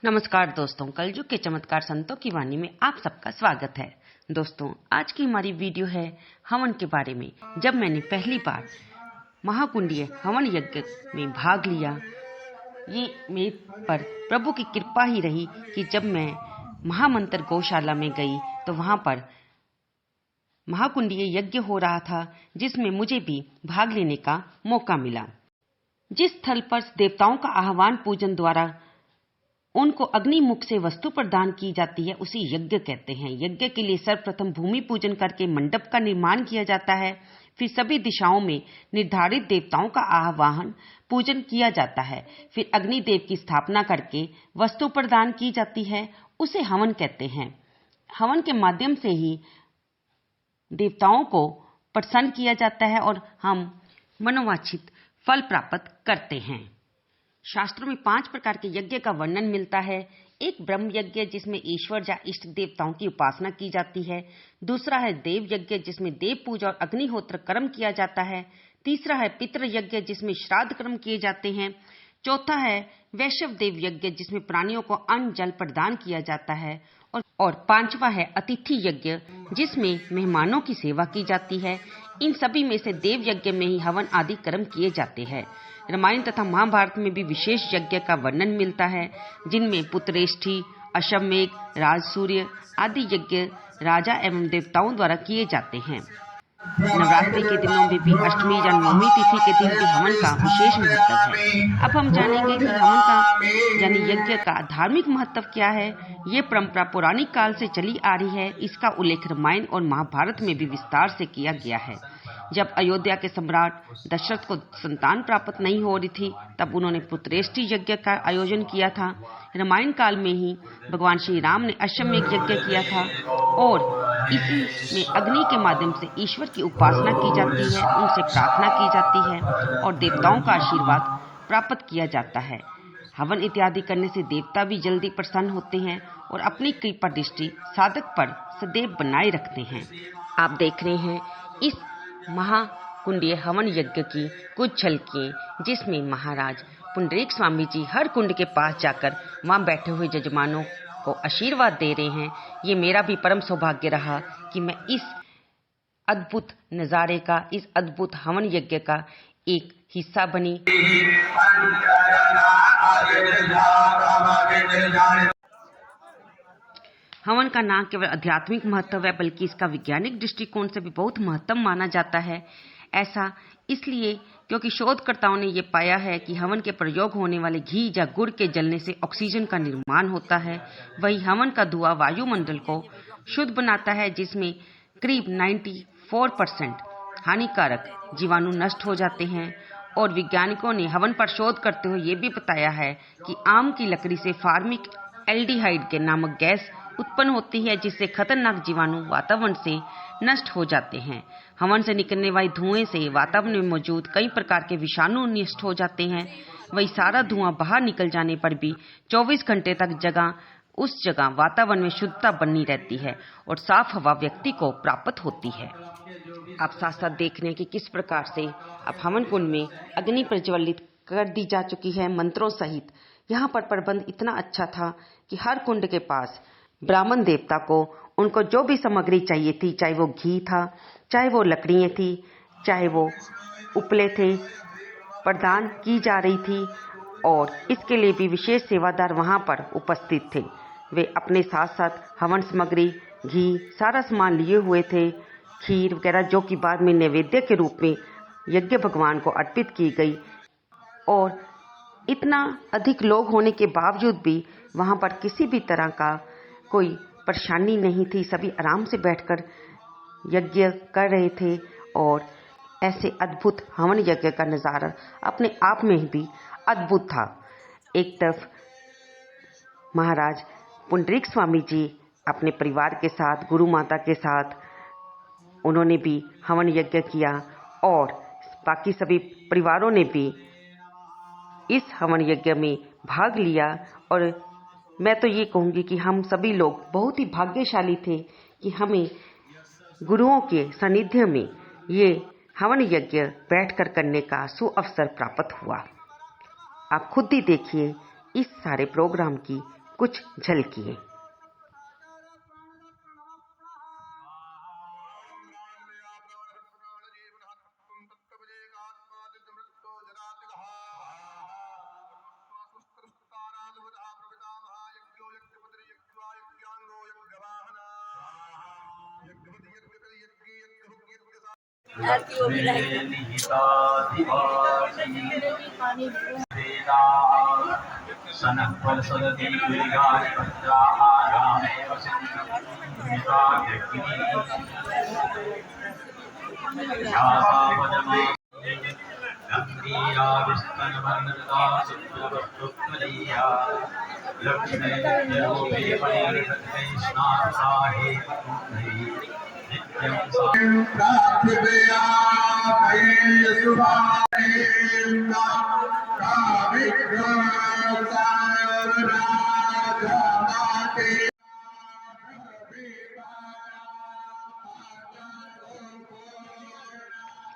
नमस्कार दोस्तों, कलयुग के चमत्कार संतों की वाणी में आप सबका स्वागत है। दोस्तों, आज की हमारी वीडियो है हवन के बारे में। जब मैंने पहली बार महाकुंडीय हवन यज्ञ में भाग लिया, ये मेरे पर प्रभु की कृपा ही रही कि जब मैं महामंत्र गौशाला में गई तो वहां पर महाकुंडीय यज्ञ हो रहा था, जिसमें मुझे भी भाग लेने का मौका मिला। जिस स्थल पर देवताओं का आह्वान पूजन द्वारा उनको अग्नि मुख से वस्तु प्रदान की जाती है, उसी यज्ञ कहते हैं। यज्ञ के लिए सर्वप्रथम भूमि पूजन करके मंडप का निर्माण किया जाता है। फिर सभी दिशाओं में निर्धारित देवताओं का आह्वान पूजन किया जाता है। फिर अग्निदेव की स्थापना करके वस्तु प्रदान की जाती है, उसे हवन कहते हैं। हवन के माध्यम से ही देवताओं को प्रसन्न किया जाता है और हम मनोवांछित फल प्राप्त करते हैं। शास्त्रों में 5 प्रकार के यज्ञ का वर्णन मिलता है। एक ब्रह्म यज्ञ, जिसमें ईश्वर या इष्ट देवताओं की उपासना की जाती है। दूसरा है देव यज्ञ, जिसमें देव पूजा और अग्निहोत्र कर्म किया जाता है। तीसरा है पितृ यज्ञ, जिसमें श्राद्ध कर्म किए जाते हैं। चौथा है वैश्व देव यज्ञ, जिसमें प्राणियों को अन्न जल प्रदान किया जाता है। और पांचवा है अतिथि यज्ञ, जिसमें मेहमानों की सेवा की जाती है। इन सभी में से देव यज्ञ में ही हवन आदि कर्म किए जाते हैं। रामायण तथा महाभारत में भी विशेष यज्ञ का वर्णन मिलता है, जिनमें पुत्रेष्ठी, अश्वमेध, राजसूर्य आदि यज्ञ राजा एवं देवताओं द्वारा किए जाते हैं। नवरात्रि के दिनों में भी अष्टमी या नवमी तिथि के दिन भी हवन का विशेष महत्व है। अब हम जानेंगे कि हवन का यानी यज्ञ का धार्मिक महत्व क्या है। ये परंपरा पौराणिक काल से चली आ रही है। इसका उल्लेख रामायण और महाभारत में भी विस्तार से किया गया है। जब अयोध्या के सम्राट दशरथ को संतान प्राप्त नहीं हो रही थी, तब उन्होंने पुत्रेष्ठी यज्ञ का आयोजन किया था। रामायण काल में ही भगवान श्री राम ने अश्वमेध यज्ञ किया था और इसी में अग्नि के माध्यम से ईश्वर की उपासना की जाती है, उनसे प्रार्थना की जाती है और देवताओं का आशीर्वाद प्राप्त किया जाता है। हवन इत्यादि करने से देवता भी जल्दी प्रसन्न होते हैं और अपनी कृपा दृष्टि साधक पर सदैव बनाए रखते हैं। आप देख रहे हैं इस महाकुंडीय हवन यज्ञ की कुछ झलकियां, जिसमें महाराज पुंडरीक स्वामी जी हर कुंड के पास जाकर वहां बैठे हुए जजमानों को आशीर्वाद दे रहे हैं। ये मेरा भी परम सौभाग्य रहा कि मैं इस अद्भुत नजारे का, इस अद्भुत हवन यज्ञ का एक हिस्सा बनी। हवन का न केवल आध्यात्मिक महत्व है, बल्कि इसका वैज्ञानिक दृष्टिकोण से भी बहुत महत्व माना जाता है। ऐसा इसलिए क्योंकि शोधकर्ताओं ने ये पाया है कि हवन के प्रयोग होने वाले घी या गुड़ के जलने से ऑक्सीजन का निर्माण होता है। वही हवन का धुआं वायुमंडल को शुद्ध बनाता है, जिसमें करीब 94% हानिकारक जीवाणु नष्ट हो जाते हैं। और वैज्ञानिकों ने हवन पर शोध करते हुए ये भी बताया है कि आम की लकड़ी से फार्मिक एल्डिहाइड के नामक गैस उत्पन्न होती है, जिससे खतरनाक जीवाणु वातावरण से नष्ट हो जाते हैं। हवन से निकलने वाले धुएं से वातावरण में मौजूद कई प्रकार के विषाणु नष्ट हो जाते हैं। वही सारा धुआं बाहर निकल जाने पर भी 24 घंटे तक उस जगह वातावरण में शुद्धता बनी रहती है और साफ हवा व्यक्ति को प्राप्त होती है। आप साथ साथ देख रहे हैं कि किस प्रकार से अब हवन कुंड में अग्नि प्रज्वलित कर दी जा चुकी है मंत्रों सहित। यहाँ पर प्रबंध इतना अच्छा था कि हर कुंड के पास ब्राह्मण देवता को उनको जो भी सामग्री चाहिए थी, चाहे वो घी था, चाहे वो लकड़ियाँ थी, चाहे वो उपले थे, प्रदान की जा रही थी। और इसके लिए भी विशेष सेवादार वहाँ पर उपस्थित थे। वे अपने साथ साथ हवन सामग्री, घी, सारा सामान लिए हुए थे। खीर वगैरह जो कि बाद में नैवेद्य के रूप में यज्ञ भगवान को अर्पित की गई। और इतना अधिक लोग होने के बावजूद भी वहाँ पर किसी भी तरह का कोई परेशानी नहीं थी। सभी आराम से बैठकर यज्ञ कर रहे थे और ऐसे अद्भुत हवन यज्ञ का नज़ारा अपने आप में भी अद्भुत था। एक तरफ महाराज पुंडरीक स्वामी जी अपने परिवार के साथ, गुरु माता के साथ, उन्होंने भी हवन यज्ञ किया और बाकी सभी परिवारों ने भी इस हवन यज्ञ में भाग लिया। और मैं तो ये कहूँगी कि हम सभी लोग बहुत ही भाग्यशाली थे कि हमें गुरुओं के सानिध्य में ये हवन यज्ञ बैठकर करने का सुअवसर प्राप्त हुआ। आप खुद ही देखिए इस सारे प्रोग्राम की कुछ झलकिए।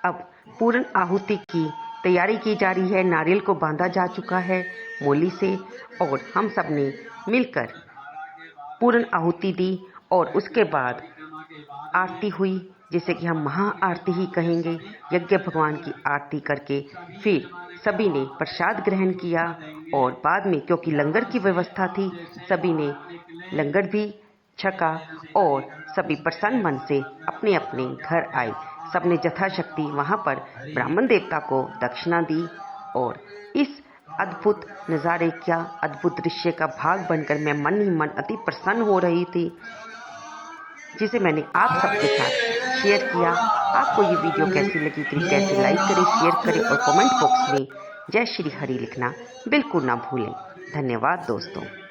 अब पूर्ण आहुति की तैयारी की जा रही है। नारियल को बांधा जा चुका है मोली से और हम सब ने मिलकर पूर्ण आहुति दी और उसके बाद आरती हुई, जिसे कि हम महा आरती ही कहेंगे। यज्ञ भगवान की आरती करके फिर सभी ने प्रसाद ग्रहण किया और बाद में क्योंकि लंगर की व्यवस्था थी, सभी ने लंगर भी छका और सभी प्रसन्न मन से अपने अपने घर आए। सबने यथाशक्ति वहां पर ब्राह्मण देवता को दक्षिणा दी और इस अद्भुत नज़ारे का, अद्भुत दृश्य का भाग बनकर मैं मन ही मन अति प्रसन्न हो रही थी, जिसे मैंने आप सबके साथ शेयर किया। आपको ये वीडियो कैसी लगी, कृपया इसे लाइक करें, शेयर करें और कमेंट बॉक्स में जय श्री हरि लिखना बिल्कुल ना भूलें। धन्यवाद दोस्तों।